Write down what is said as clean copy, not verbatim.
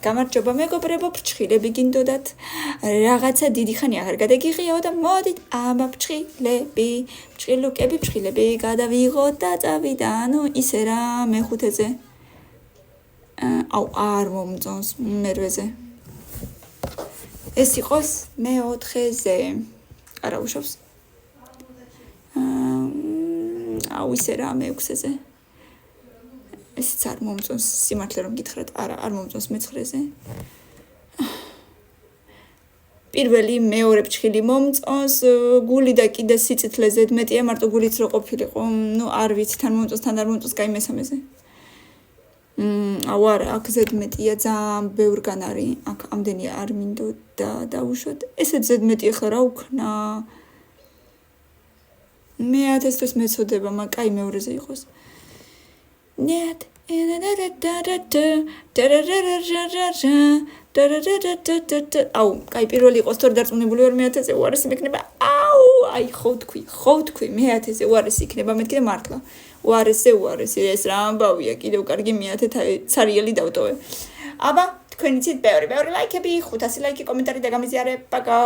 გამარჯობა მეგობრებო, ფრჩხილები გინდოდათ. რაღაცა დიდი ხანი აღარ გადაგიღიაო და მოდით აბა ფრჩხილები, ფრჩხილუკები, ფრჩხილები გადავიღოთ და წავიდა, ანუ ისე რა მეხუთეზე. აუ არ მომწონს მერვეზე. ეს იყოს მეოთხეზე. არა უშავს. აუ ისე რა მეექვსეზე. ესეც არ მომწონს სიმართლე რომ გითხრათ, არ მომწონს მეცხრეზე. პირველი მეორე ფრჩხილი მომწონს, გული და კიდე სიწითლეზე მეტია, მარტო გულიც რო ყოფილიყო, ნუ არ ვიცი, თან მომწონს, თან არ მომწონს, კაი მესამეზე. აუ არა, აქ ზედმეტია, ძალიან ბევრგან არის, აქ ამდენი არ მინდოდა დავუშვათ. ესეც ზედმეტი ახლა რა უქნა. მე 1000 თვის მეწოდება, მაგრამ კაი მეორეზე იყოს. Нет. აუ, კაი პირველი იყოს თორე დარწმუნებული ვარ მე 1000-ზე უარესი მექნება. აუ, აი ხო თქვი, მე 1000-ზე უარესი იქნება, მეთქი და მართლა. უარესი, ეს რა ამბავია, კიდევ კარგი მე 1000 სარიელი დავტოვე. აბა, თქვენ იცით ბევრი ლაიქები, 500 ლაიქი, კომენტარი და გამიზიარე, პაკა.